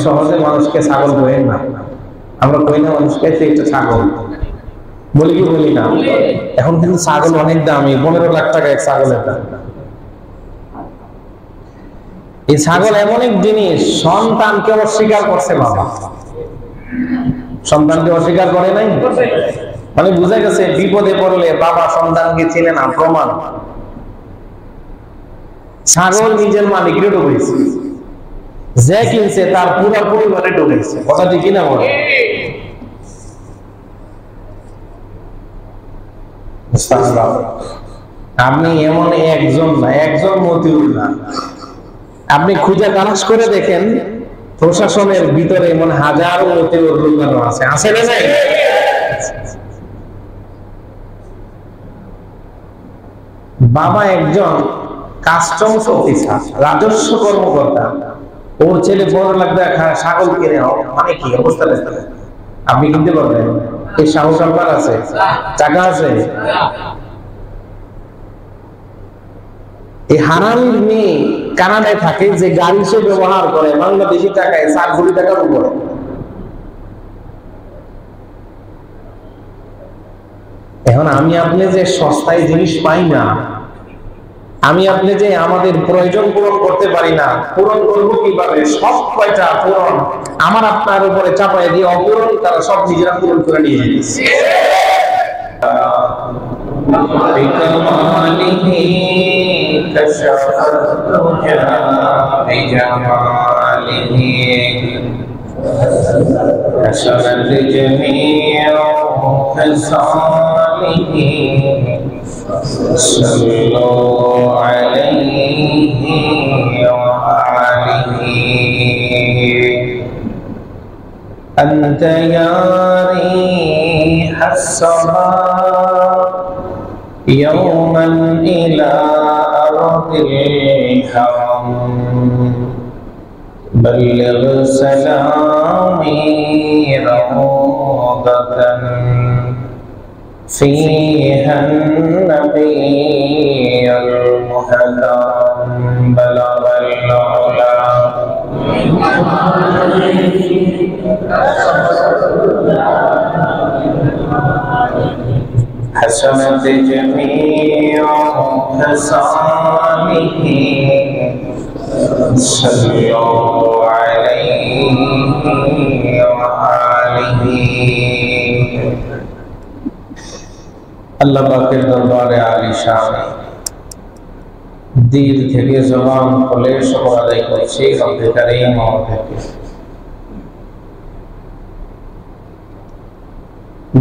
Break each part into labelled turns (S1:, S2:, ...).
S1: সহজে মানুষকে ছাগল বলেন না, আমরা কই না মানুষকে একটা ছাগল বলি কি বলি না? এখন কিন্তু ছাগল অনেক দামি, 15 লাখ টাকা এক ছাগলের দাম। এই ছাগল এমন এক জিনিস, সন্তানকে অস্বীকার করছে বাবা, সন্তানকে অস্বীকার করে নাই, মানে বুঝা গেছে বিপদে পড়লে বাবা সন্তানকে চিনে না, প্রমাণ। ছাগল নিজের মালিকরে ঢুকেছে, যে কিনছে তার পুরো পরিবারে ঢুকেছে, কথা ঠিক না বলে? আপনি এমন একজন না, একজন মতিউর না, আপনি খুঁজে তালাশ করে দেখেন প্রশাসনের ভিতরে এমন হাজারো মতিউর লুকানো আছে, আছে না নাই? বাবা একজন কাস্টমস অফিসার, রাজস্ব কর্মকর্তা, ওর ছেলে 15 লাখ টাকা ছাগল কিনে, মানে কি অবস্থা দেখতে? আপনি কিনতে পারবেন? এই সাহস আপনার আছে? টাকা আছে? এই হারামির মেয়ে কানাডায় থাকে, যে গাড়ি সে ব্যবহার করে বাংলাদেশি টাকায় 7 কোটি টাকার উপরে। এখন আমি আপনি যে সস্তায় জিনিস পাই না, আমি আপনি যে আমাদের প্রয়োজন পূরণ করতে পারি না, পূরণ করব কিভাবে? সব কয়টা পূরণ আমার আপনার উপরে চাপায় দিয়ে অপূরণ তারা সব নিজেরা পূরণ করে নিয়ে যাচ্ছে।
S2: صلوا عليه وآله أنت يا ريح السماء يوما إلى أرض الحرم بلغ سلامي روضة فيها النبي المهدم بلغ العلا حسنت جميع خصاله صلوا عليه وآله। আল্লাহ পাকের দরবারে আলিশান দিল থেকে জবান খুলে শুকর আদায় করছি রব্বে কারীম থেকে।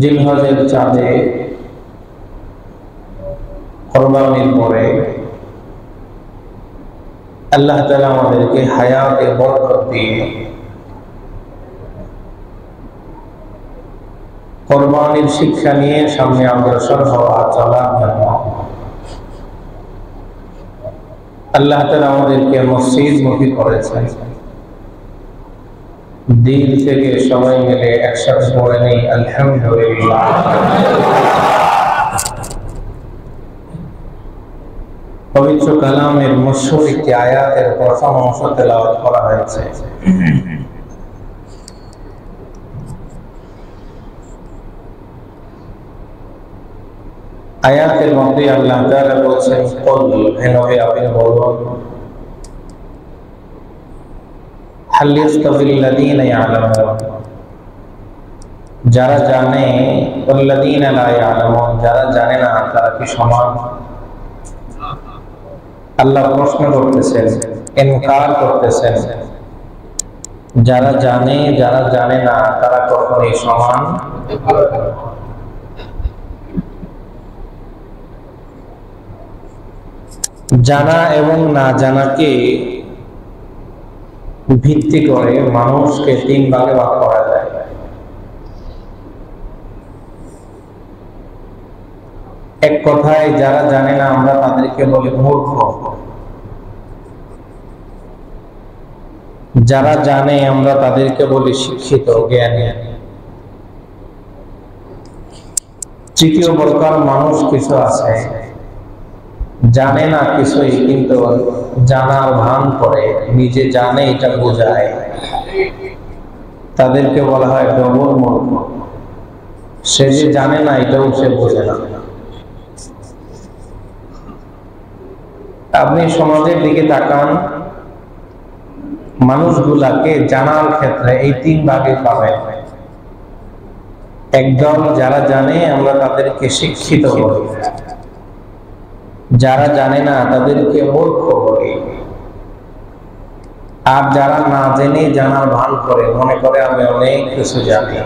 S2: জিলহজের চাঁদে কুরবানির পরে আল্লাহ তাআলা আমাদেরকে হায়াতের বরকত দিয়ে কুরবানির শিক্ষা নিয়ে সামনে অগ্রসর হওয়া চলার জন্য আল্লাহ তাআলা আমাদেরকে মসজিদমুখী করেছেন। দিল থেকে সবাই মিলে একসাথে পড়ে নেই আলহামদুলিল্লাহ। পবিত্র কালামের মশহুর একটি আয়াতের প্রথম অংশ তেলাওয়াত করা হয়েছে। আয়াতের মধ্যে আল্লাহ তাআলা বলেছেন, কুল হে নবী আপনি বলুন, হাল ইয়াস্তাবিল্লাযীনা ইয়ালামুন, যারা জানে, ওয়াল্লাযীনা লা ইয়ালামুন, যারা জানে না তারা কি সমান? আল্লাহ প্রশ্ন করতেছেন, ইনকার করতেছেন, যারা জানে যারা জানে না তারা কখনোই সমান? জানা এবং না জানাকে ভিত্তি করে মানুষকে 3 ভাগে ভাগ করা যায়। এক কথায় যারা জানে না আমরা তাদেরকে বলি মূর্খ, যারা জানে আমরা তাদেরকে বলি শিক্ষিত জ্ঞানী। তৃতীয় প্রকার মানুষ কিছু আছে, জানে না কিছুই কিন্তু জানার ভান করে, নিজে জানে এটা বোঝায়। তাদেরকে বলা হয় ডবল মূর্খ। সে যে জানে না এটাও সে বোঝে না। আপনি সমাজের দিকে তাকান, মানুষগুলাকে জানার ক্ষেত্রে এই তিন ভাগে পাবেন। একদল যারা জানে আমরা তাদেরকে শিক্ষিত বলি, যারা জানে না তাদেরকে মূর্খ বলি, আর যারা না জেনে জানার ভান করে মনে করে আমি অনেক কিছু জানি,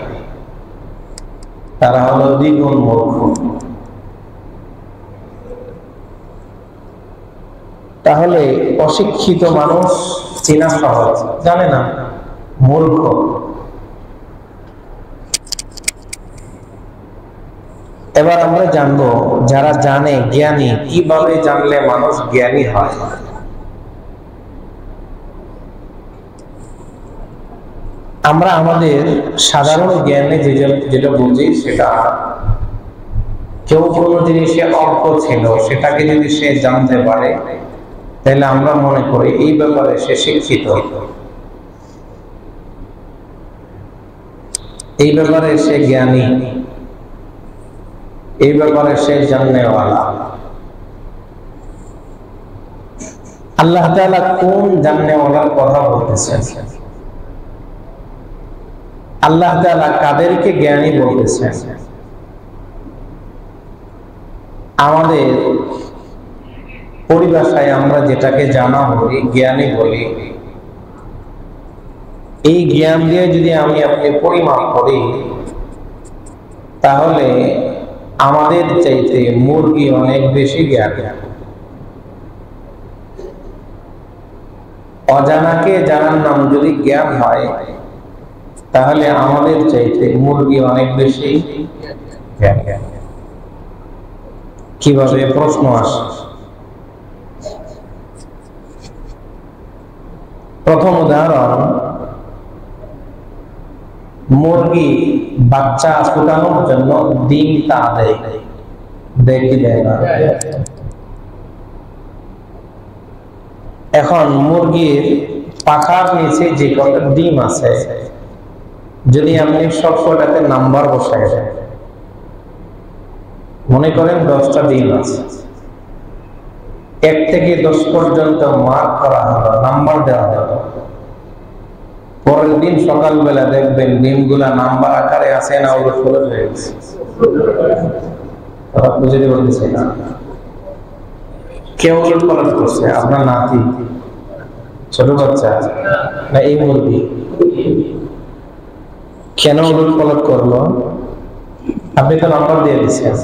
S2: তারা হলো দ্বিগুণ মূর্খ। তাহলে অশিক্ষিত মানুষ চেনা সহজ, জানে না, মূর্খ। এবার আমরা জানবো যারা জানে, জ্ঞানী, কিভাবে জানলে মানুষ জ্ঞানী হয়। আমরা আমাদের সাধারণ জ্ঞানে যেটা বুঝি সেটা, কেউ কোনো জিনিসে অজ্ঞ ছিল সেটাকে যদি সে জানতে পারে তাহলে আমরা মনে করি এই ব্যাপারে সে শিক্ষিত, এই ব্যাপারে সে জ্ঞানী, এই ব্যাপারে সে জাননেওয়ালা। আল্লাহ তাআলা কোন জাননেওয়ালার কথা বলতেছেন? আল্লাহ তাআলা কাদেরকে জ্ঞানী বলতেছেন? আমাদের পরিভাষায় আমরা যেটাকে জানা বলি, জ্ঞানী বলি, এই জ্ঞান দিয়ে যদি আমি আপনি পরিমাপ করি তাহলে আমাদের চাইতে মুরগি অনেক বেশি জ্ঞানী। অজানাকে জানার নাম যদি জ্ঞান হয় তাহলে আমাদের চাইতে মুরগি অনেক বেশি জ্ঞানী। কিভাবে? প্রশ্ন আসে। প্রথম উদাহরণ, মুরগি বাচ্চা ফুটানোর জন্য ডিম তা দেয়, দেখি দেয় না। এখন মুরগির পাখার নিচে যে কটা ডিম আছে, যদি আপনি সব কটাতে নাম্বার বসায় দেন, মনে করেন 10টা ডিম আছে, 1 থেকে 10 পর্যন্ত মার্ক করা হলো, নাম্বার দেওয়া হলো। পরের দিন সকালবেলা দেখবেন ডিমগুলা নাম্বার আকারে আছে না ওগুলো ফেরত হয়ে গেছে। বুঝে বলতেছে না, কেউ উলট করছে, আপনার নাতি, ছোট বাচ্চা, না এই মুরগি? কেন উলট পালট করলো? আপনি তো নাম্বার দিয়ে দিচ্ছেন,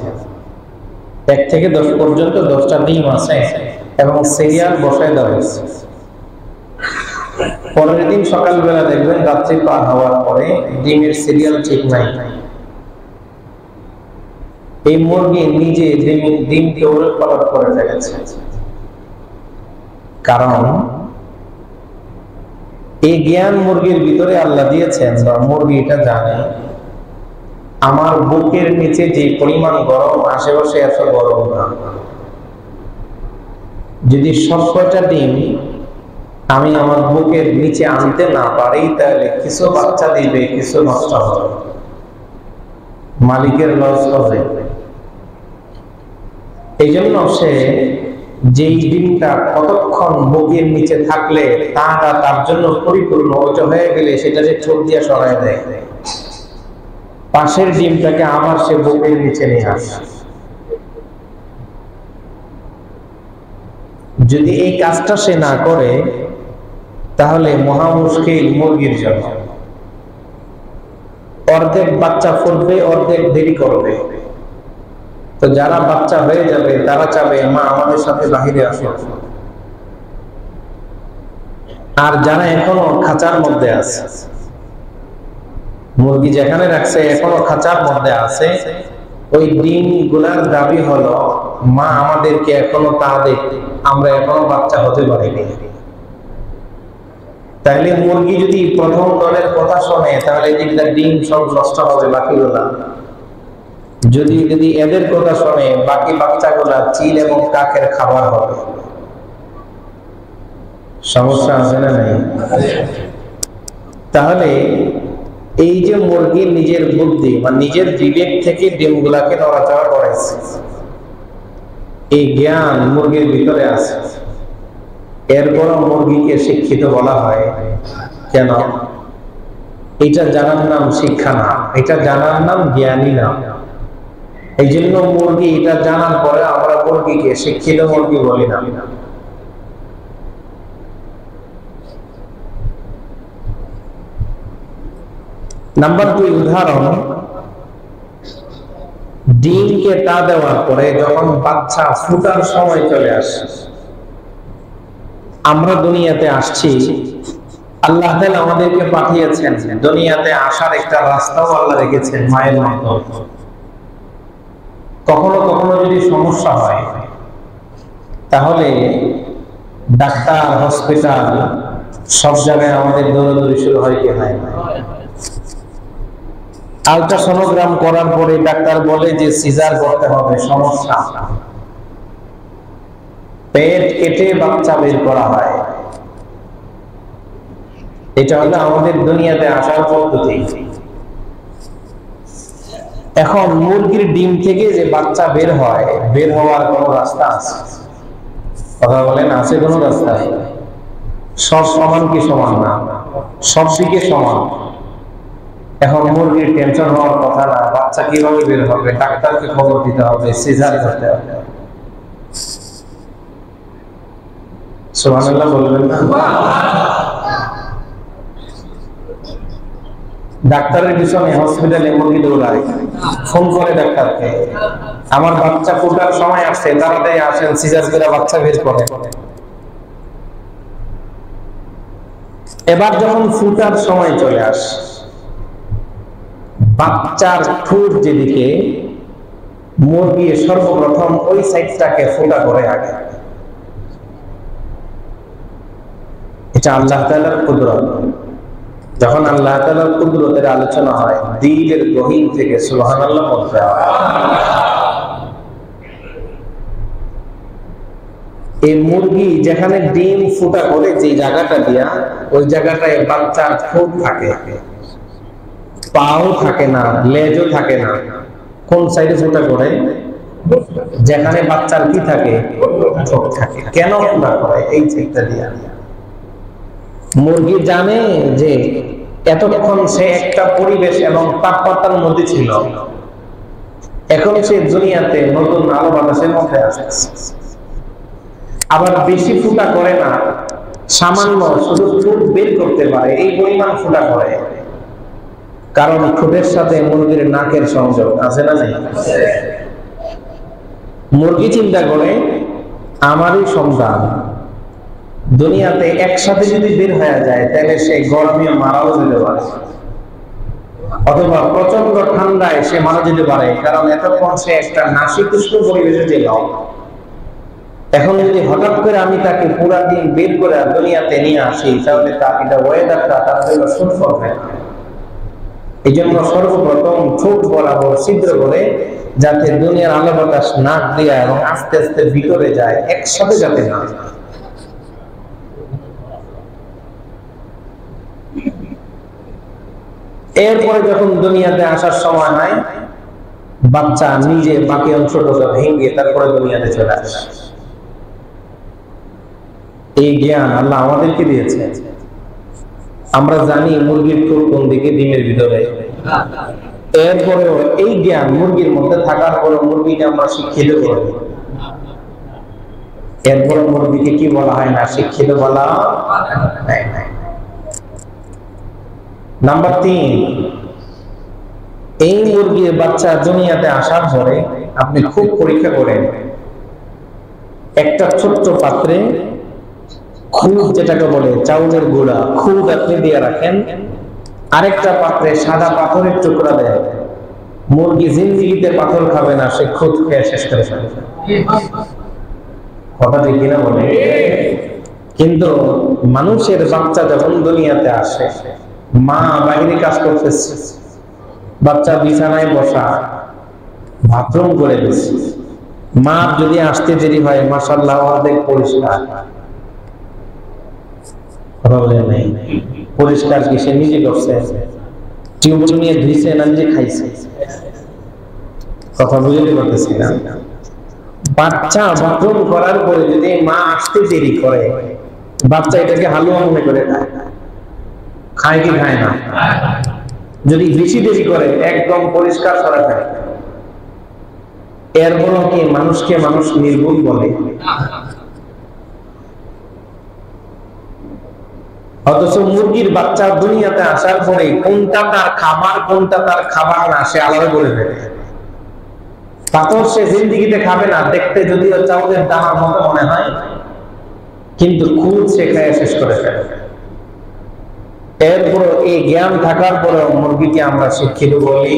S2: 1 থেকে 10 পর্যন্ত 10টা ডিম আছে এবং সিরিয়াল বসায় দেওয়া হয়েছে। পরের দিন সকালবেলা দেখবেন রাত্রি পার হওয়ার পরে ডিমের সিরিয়াল ঠিক নাই। এই মুরগি নিজে ডিমকে উলট পালট করে ফেলেছে। কারণ এই জ্ঞান মুরগির ভিতরে আল্লাহ দিয়েছেন, বা মুরগি এটা জানে আমার বুকের নিচে যে পরিমাণ গরম, আশেপাশে এত গরম না। যদি সব কয়টা ডিম আমি আমার বুকের নিচে আনতে না পারি তাহলে কিছু বাচ্চা দিবে, কিছু নষ্ট হবে, মালিকের লস হবে। এই জন্য সে যেই ডিমটা কতক্ষণ বুকের নিচে থাকলে তার জন্য পরিপূর্ণ, ওইটা হয়ে গেলে সেটাকে ঠোঁট দিয়ে সরাই দেয়, পাশের ডিমটাকে আবার সে বুকের নিচে নিয়ে আসে। যদি এই কাজটা সে না করে তাহলে মহা মুশকিল মুরগির জন্য। অর্ধেক বাচ্চা ফুটবে, অর্ধেক দেরি করবে। তো যারা বাচ্চা হয়ে যাবে তারা চাবে মা আমাদের সাথে বাহিরে আসো, আর যারা এখনো খাঁচার মধ্যে আছে, মুরগি যেখানে রাখছে এখনো খাঁচার মধ্যে আছে, ওই ডিম গুলার দাবি হলো মা আমাদেরকে এখনো তা দেখ, আমরা এখনো বাচ্চা হতে পারিনি। তাহলে মুরগি যদি প্রথম দলের কথা শোনে তাহলে ডিম সব নষ্ট হবে বাকিগুলা। যদি এদের কথা শোনে বাকি বাচ্চাগুলা চিল এবং কাকের খাবার হবে। সমস্যা আছে না নাই? তাহলে এই যে মুরগি নিজের বুদ্ধি বা নিজের বিবেক থেকে ডিমগুলাকে নড়াচড়া করেছে, এই জ্ঞান মুরগির ভিতরে আছে, এরপরও মুরগিকে শিক্ষিত বলা হয় কেন? এটা জানার নাম শিক্ষা না, এটা জানার নাম জ্ঞানী না। এই জন্য মুরগি এটা জানার পরে আমরা মুরগিকে শিক্ষিত মুরগি বলি না। নাম্বার 2 উদাহরণ, ডিমকে তা দেওয়ার পরে যখন বাচ্চা ফুটার সময় চলে আসে, আমরা দুনিয়াতে আসছি, আল্লাহ তাআলা আমাদেরকে পাঠিয়েছেন, দুনিয়াতে আসার একটা রাস্তাও আল্লাহ রেখেছেন মায়ের মতো। কখনো কখনো যদি সমস্যা হয় তাহলে ডাক্তার, হসপিটাল সব জায়গায় আমাদের দৌড়াদৌড়ি শুরু হয় কি হয় না? আলট্রাসোনোগ্রাম করার পরে ডাক্তার বলে যে সিজার করতে হবে, সমস্যা, পেট কেটে বাচ্চা বের করা হয়। এটা হলো আমাদের দুনিয়াতে আসার পদ্ধতি। এখন মুরগির ডিম থেকে যে বাচ্চা বের হয়, বের হওয়ার কোনো রাস্তা আছে? কথা বলেন, আছে কোনো রাস্তা? সব সমান কি সমান না? সব দিকে সমান। এখন মুরগির টেনশন হওয়ার কথা না, বাচ্চা কিভাবে বের হবে, ডাক্তারকে খবর দিতে হবে, সিজার করতে হবে। সুবহানাল্লাহ বলবেন না? ডাক্তারের পিছনে হসপিটালে মুরগি দৌড়ায়, ফোন করে ডাক্তারকে, আমার বাচ্চা ফোটার সময় আসছে, তাড়াতাড়ি আসেন, সিজার করে বাচ্চা বের করে। এবার যখন ফুটার সময় চলে আসে, বাচ্চার ঠোঁট যেদিকে, মুরগি সর্বপ্রথম ওই সাইডটাকে ফুটা করে আগে। এটা আল্লাহ তাআলার কুদরত। যখন আল্লাহ তাআলার কুদরতের আলোচনা হয়, দিলের গহীন থেকে সুবহানাল্লাহ বলতে হয়। এই মুরগি যেখানে ডিম ফুটা করে, যে জায়গাটা দিয়া, ওই জায়গাটায় বাচ্চার ঠোঁট থাকে, পাও থাকে না, লেজও থাকে না। কোন সাইডে ফুটা করে? যেখানে বাচ্চার কি থাকে, ঠোঁট থাকে। কেন ফুটা করে? এই সাইডটা দিয়া। মুরগি জানে যে এতক্ষণ সে একটা পরিবেশ এবং তাপমাত্রার মধ্যে ছিল, এখন সে দুনিয়াতে নতুন আলো বাতাসের মধ্যে আসছে। আবার বেশি ফুটা করে না, সামান্য শুধু ঠোঁট বের করতে পারে, এই পরিমাণ ফুটা করে। কারণ ঠোঁটের সাথে মুরগির নাকের সংযোগ আছে না নেই? মুরগি চিন্তা করে, আমারই সন্তান দুনিয়াতে একসাথে যদি বের হয়ে যায়, তাহলে সে গরমে মারাও যেতে পারে, অথবা প্রচন্ড ঠান্ডায় সে মারা যেতে পারে, কারণ এতক্ষণ সে একটা নাশীতোষ্ণ পরিবেশে ছিল। এখন যদি হঠাৎ করে আমি তাকে পুরা দিন বের করে দুনিয়াতে নিয়ে আসি, তাহলে তার এটা ওয়েদারটা তার জন্য শুট করবে না। এই জন্য সর্বপ্রথম ঠোঁট বরাবর ছিদ্র করে, যাতে দুনিয়ার আলো বাতাস নাক দিয়ে এবং আস্তে আস্তে ভিতরে যায়, একসাথে যাতে না যায়। এরপরে যখন দুনিয়াতে আসার সময় হয়, বাচ্চা নিজে বাকি অংশটা ভেঙে তারপরে দুনিয়াতে চলে আসে। এই জ্ঞান আল্লাহ আমাদেরকে দিয়েছে। আমরা জানি মুরগির ঠোঁট কোন দিকে, ডিমের ভিতরে। এরপরেও এই জ্ঞান মুরগির মধ্যে থাকার পরে মুরগিকে আমরা শিক্ষিত করি। এরপরে মুরগিকে কি বলা হয় না? শিক্ষিত বলা হয় না। নাম্বার 3, এই মুরগির বাচ্চা দুনিয়াতে আসার পরে আপনি খুব পরীক্ষা করেন। একটা ছোট্ট পাত্রে খুদ, যেটাকে বলে চাউলের গুঁড়া, খুদ আপনি দিয়ে রাখেন, আরেকটা পাত্রে সাদা পাথরের টুকরা দেয়। মুরগি জিন্দিগিতে পাথর খাবে না, সে খুদ খেয়ে শেষ করে ফেলে। কথা ঠিক কিনা বলে? কিন্তু মানুষের বাচ্চা যখন দুনিয়াতে আসে, মা বাইরে কাজ করতেছে, বাচ্চা বিছানায় বসা, বাথরুম করে দিচ্ছে, মা যদি আসতে দেরি হয়, মাশাআল্লাহ অর্ধেক পরিষ্কার। কথা বলেন নাই?
S1: পরিষ্কার কি সে নিজে করছে? টিউবওয়েল নিয়ে ধুইছে না নিজে খাইছে? কথা বুঝতে পারতেছি না। বাচ্চা বাথরুম করার পরে যদি মা আসতে দেরি করে, বাচ্চা এটাকে হালুয়া মনে করে খায়, খায় কি খায় না? যদি বেশি দেরি করে একদম পরিষ্কার করা খায়, এরপরও কি মানুষকে মানুষ নির্ভুল বলে? অথচ মুরগির বাচ্চা দুনিয়াতে আসার পরে কোনটা তার খাবার কোনটা তার খাবার না সে আলাদা করে ফেলে। পাথর সে জিন্দিগিতে খাবে না, দেখতে যদিও চাউলের দানার মতো মনে হয়, কিন্তু খুদ সে খেয়ে শেষ করে ফেলে। এরপর এই জ্ঞান থাকার পরে মুরগিকে আমরা শিক্ষিত বলি?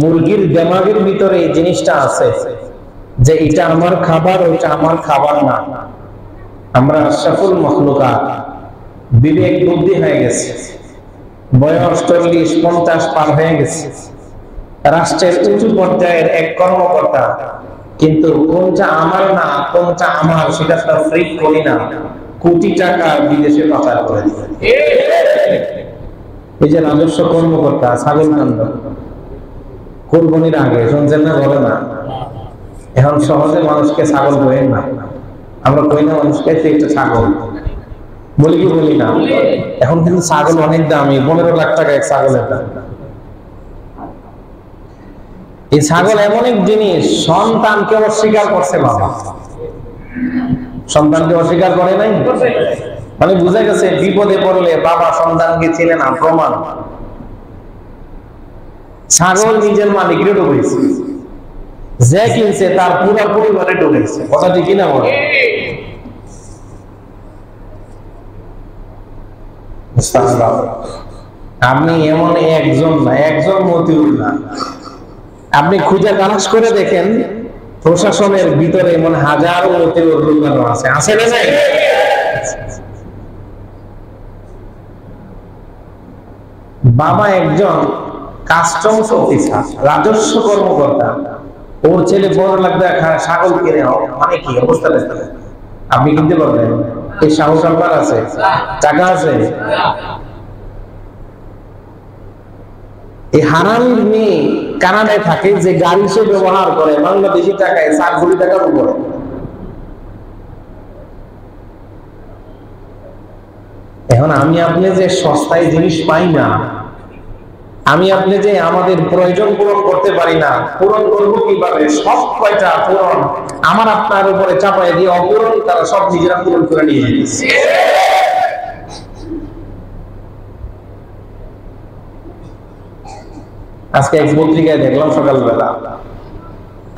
S1: মুরগির দেমাগের ভিতরে এই জিনিসটা আছে যে এটা আমার খাবার, ওইটা আমার খাবার না। আমরা আশরাফুল মাখলুকাত, বিবেক বুদ্ধি হয়ে গেছে, বয়স 40-50 পার হয়ে গেছে, রাষ্ট্রের উঁচু পর্যায়ের এক কর্মকর্তা, কিন্তু কোনটা আমার না কোনটা আমার সেটা তো ফ্রি করি না, কোটি টাকা বিদেশে পাচার করে দিই। এই যে রাজস্ব কর্মকর্তা ছাগল কান্ড কুরবানির আগে শুনছেন না? বলে না এখন সহজে মানুষকে ছাগল বলেন না, আমরা কই না মানুষকে একটা ছাগল বলি কি বলি না? এখন কিন্তু ছাগল অনেক দামি, 15 লাখ টাকা এক ছাগলের দাম। এই ছাগল এমন এক জিনিস, সন্তানকে অস্বীকার করছে বাবা, সন্তানকে অস্বীকার করে নাই, মানে বুঝা গেছে বিপদে পড়লে বাবা সন্তানকে চিনে না, প্রমাণ। ছাগল নিজের মালিকরে ঢুকেছে, যে কিনছে তার পুরো পরিবারে ঢুকেছে, কথা ঠিক কিনা বলে? আপনি এমন একজন না, একজন মতিউর না, আপনি খুঁজে তালাশ করে দেখেন প্রশাসনের ভিতরে এমন হাজারো মতিউর লুকানো আছে, আছে না? নাই? বাবা একজন কাস্টমস অফিসার, রাজস্ব কর্মকর্তা, ওর ছেলে 15 লাখ টাকা ছাগল কিনে, মানে কি অবস্থা দেখতে? আপনি কিনতে পারবেন? এই সাহস আপনার আছে? টাকা আছে? এই হারামির মেয়ে কানাডায় থাকে, যে গাড়ি সে ব্যবহার করে বাংলাদেশি টাকায় 7 কোটি টাকার উপরে। এখন আমি আপনি যে সস্তায় জিনিস পাই না, আমি আপনি যে আমাদের প্রয়োজন পূরণ করতে পারি না, পূরণ করবো কিভাবে? সব কয়টা পূরণ আমার আপনার উপরে চাপাই দিয়ে অপূরণ তারা সব নিজেরা পূরণ করে নিয়ে যেতেছে। আজকে এক পত্রিকায় দেখলাম সকালবেলা,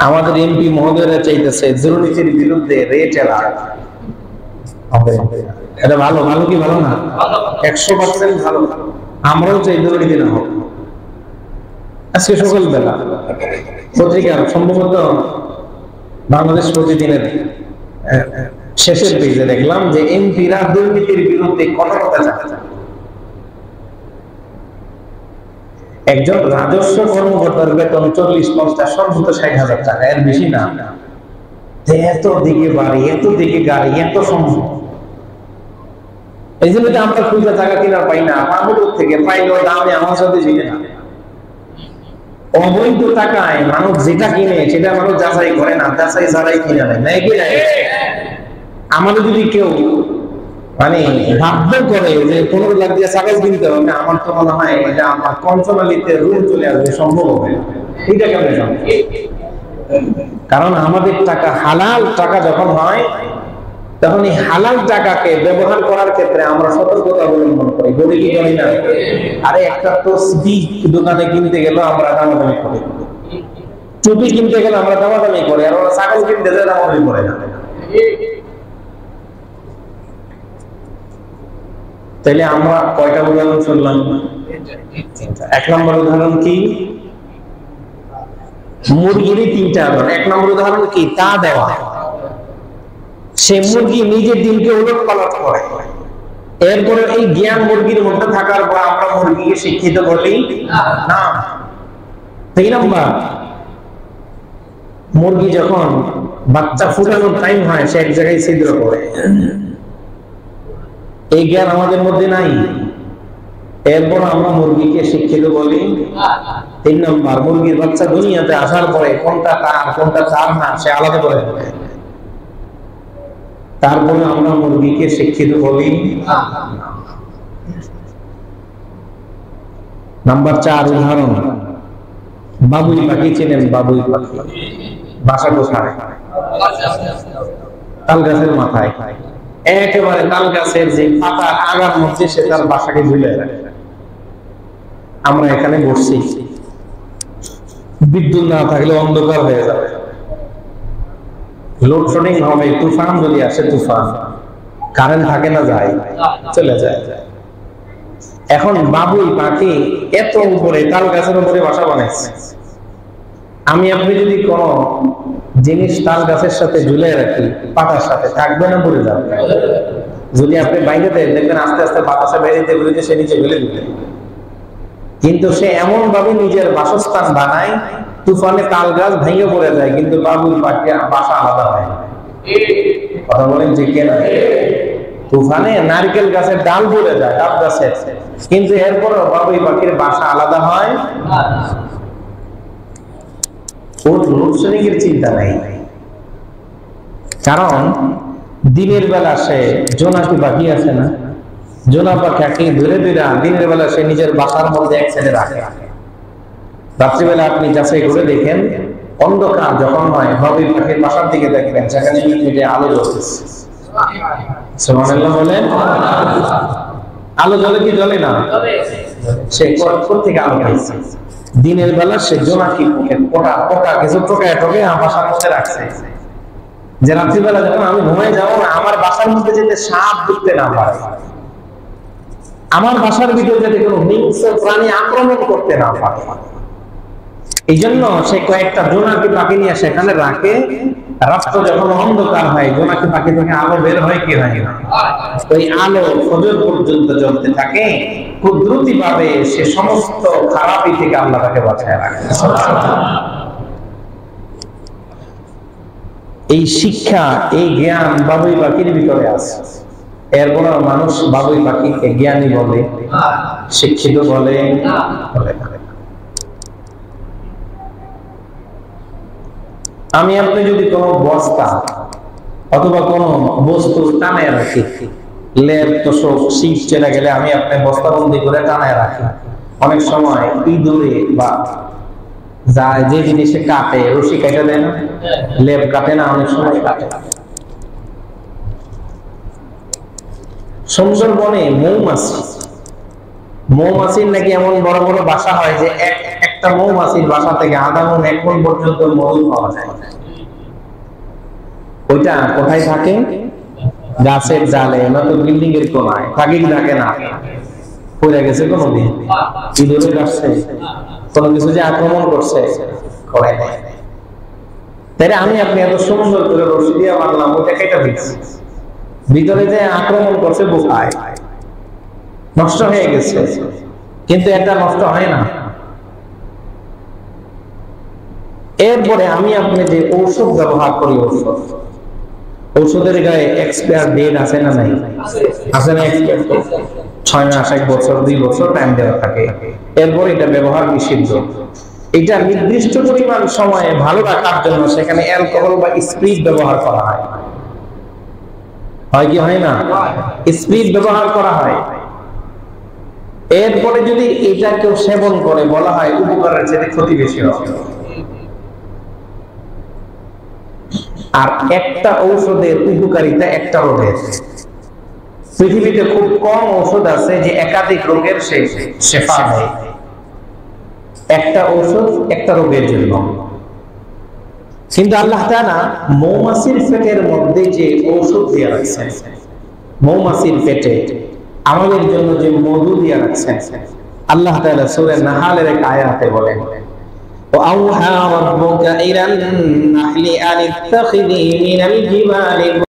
S1: আমাদের এমপি মহোদয়রা চাইতেছে দুর্নীতির বিরুদ্ধে রেড অ্যালার্ট। এটা ভালো, ভালো কি ভালো না? 100% ভালো। আমরাও চাই দুর্নীতি না হোক। আজকে সকালবেলা পত্রিকা, সম্ভবত বাংলাদেশ প্রতিদিনের শেষের পেজে দেখলাম যে এমপিরা দুর্নীতির বিরুদ্ধে কথা চাচ্ছে। একজন রাজস্ব কর্মকর্তার বেতন 40-50, সর্বোচ্চ 60,000 টাকা, এর বেশি না। এত দিকে বাড়ি, এত দিকে গাড়ি, এত সম্ভব। এই জন্য আমরা খুঁজে টাকা কিনার পাই না, আমাদের থেকে পাইলেও দামে আমার সাথে জিনে না। অবৈধ টাকায় মানুষ যেটা কিনে সেটা মানুষ যাচাই করে না, যাচাই ছাড়াই কিনে নেয় কি নাই? আমাদের যদি কেউ মানে বাধ্য করে যে 15 লাখ দিয়ে ছাগল কিনতে হবে, আমার তো মনে হয় এটা আমার কনসোনালিতে রুল চলে আসবে, সম্ভব হবে এটা কেমন সম্ভব? কারণ আমাদের টাকা হালাল টাকা যখন হয়, তখন এই হালাল টাকাকে ব্যবহার করার ক্ষেত্রে আমরা সতর্কতা অবলম্বন করি, বলি কি করি না? আরে একটা তসবিহ দোকানে কিনতে গেল আমরা দামাদামি করি, টুপি কিনতে গেলে আমরা দামাদামি করি, আর ওরা ছাগল কিনতে গেলে দামাদামি করে না। তাইলে আমরা কয়টা উদাহরণ শুনলাম? 1 নম্বর উদাহরণ কি? মুরগিরই 3টা উদাহরণ। 1 নম্বর উদাহরণ কি? তা দেওয়া। সে মুরগি নিজের ডিমকে উলট পালট করে। এরপরে এই জ্ঞান মুরগির মধ্যে থাকার পর আমরা মুরগিকে শিক্ষিত বলি না। 3 নম্বর, মুরগি যখন বাচ্চা ফুটানোর টাইম হয়, সে এক জায়গায় ছিদ্র করে। এই জ্ঞান আমাদের মধ্যে নাই। এরপর আমরা মুরগিকে শিক্ষিত বলি। 3 নম্বর, মুরগির বাচ্চা দুনিয়াতে আসার পরে কোনটা তার কোনটা তার না সে আলাদা করে দেবে। তারপরে আমরা মুরগিকে শিক্ষিত বলি। নাম্বার 4 উদাহরণ, বাবুই পাখি চেনেন? বাবুই পাখি বাসা কোথায়? তাল গাছের মাথায়, একেবারে তাল গাছের যে পাতার আগার মধ্যে সে তার বাসাকে ঝুলে রাখে। আমরা এখানে বসছি, বিদ্যুৎ না থাকলে অন্ধকার হয়ে যাবে, লোডশেডিং হবে, তুফান যদি আসে, তুফান, কারেন্ট থাকে না, যায়, চলে যায়। এখন বাবুই পাখি এত উপরে তাল গাছের উপরে বাসা বানাইছে। আমি আপনি যদি কোন জিনিস তাল গাছের সাথে ঝুলে রাখি, পাতার সাথে, থাকবে না, পড়ে যাবে। যদি আপনি বাইরে দেন, দেখবেন আস্তে আস্তে বাতাসে বেরিয়ে বেরিয়ে সে নিচে ঝুলে দিবে। কিন্তু সে এমন ভাবে নিজের বাসস্থান বানায়, তুফানে তাল গাছ ভেঙে পড়ে যায়, কিন্তু বাবুই পাখি বাসা আলাদা হয়। কথা বলেন যে কেনা? তুফানে নারকেল গাছের ডাল পড়ে যায়, ডাব গাছের, কিন্তু এরপরও বাবুই পাখির বাসা আলাদা হয়। ওর লোডশেডিংয়ের চিন্তা নাই, কারণ দিনের বেলা সে জোনাকি পাখি আছে না, জোনা পাখি ধরে ধরে দিনের বেলা সে নিজের বাসার মধ্যে এক সাইডে রাখে। রাত্রিবেলা আপনি যাচাই করে দেখেন, অন্ধকার যখন হয়, বাবুই পাখির বাসার দিকে দেখবেন সেখানে আলো জ্বলতেছে। সুবহানাল্লাহ বলেন। আলো জ্বলে কি জ্বলে না? সে থেকে আলো পাইছে। দিনের বেলা সে জোনাকি পোকা কিছু টোকায় বাসার মধ্যে রাখছে, যে রাত্রিবেলা যখন আমি ঘুমাই যাবো না, আমার বাসার মধ্যে যেতে সাপ ঢুকতে না পারে, আমার বাসার ভিতরে যাতে কোনো হিংস্র প্রাণী আক্রমণ করতে না পারে। এই জন্য সে কয়েকটা জোনাকি পাখি নিয়ে সেখানে রাখে। রাত্র যখন অন্ধকার হয়, জোনাকি পাখি থেকে আলো বের হয় কি হয় না, ওই আলো ফজর পর্যন্ত জ্বলতে থাকে। কুদরতি ভাবে সে সমস্ত খারাপি থেকে আল্লাহ তাকে বাঁচায় রাখে। এই শিক্ষা, এই জ্ঞান বাবুই পাখির ভিতরে আছে। এরপর মানুষ বাবুই পাখিকে জ্ঞানী বলে, শিক্ষিত বলে। আমি আপনি যদি কোনো বস্তা অথবা কোনো বস্তু টানায় রাখি, লেপ তোষক শীত চলে গেলে আমি আপনি বস্তাবন্দি করে টানায় রাখি, অনেক সময় ইঁদুরে বা যায় যে জিনিসে কাটে, রশি কেটে দেয় না, লেপ কাটে না, অনেক সময় কাটে। সুন্দরবনে মৌমাছির নাকি এমন বড় বড় বাসা হয় যে একটা মৌমাছির বাসা থেকে আধা মণ 1 মণ পর্যন্ত মধু পাওয়া যায়। ওইটা কোথায় থাকে? গাছের ডালে, নয়তো বিল্ডিং এর কোনায়। থাকে কি থাকে না? পড়ে গেছে কোনোদিন? ইঁদুরে কাটছে? কোনো কিছু যে আক্রমণ করছে? করে নাই। তাই আমি আপনি এত সুন্দর করে রশি দিয়ে বাঁধলাম, ওইটা কেটে দিচ্ছি, ভিতরে যে আক্রমণ করছে বোকায়, নষ্ট হয়ে গেছে, কিন্তু এটা নষ্ট হয় না। এরপরে আমি আপনি যে ঔষধ ব্যবহার করি, ঔষধের গায়ে এক্সপায়ার ডেট আছে না নাই? আছে না? 6 মাস, 1 বছর, 2 বছর টাইম দেওয়া থাকে। এরপর এটা ব্যবহার নিষিদ্ধ। এটা নির্দিষ্ট পরিমাণ সময়ে ভালো রাখার জন্য সেখানে অ্যালকোহল বা স্পিরিট ব্যবহার করা হয়। হয় কি হয় না? স্পিরিট ব্যবহার করা হয়। এরপরে যদি এটা কেউ সেবন করে, বলা হয় উপকারের চেয়ে ক্ষতি বেশি হবে। আর একটা ঔষধের উপকারিতা একটা রোগের। পৃথিবীতে খুব কম ঔষধ আছে যে একাধিক রোগের শেফা দেয়। একটা ঔষধ একটা রোগের জন্য। কিন্তু আল্লাহ তাআলা মৌমাছির পেটের মধ্যে যে ঔষধ দিয়ে রাখছেন, মৌমাছির পেটে আমাদের জন্য যে মধু দিয়ে রাখছেন, আল্লাহ তাআলা সূরা নাহলের এক আয়াতে বলেন, وأوحى ربك إلى النحل أن اتخذي من الجبال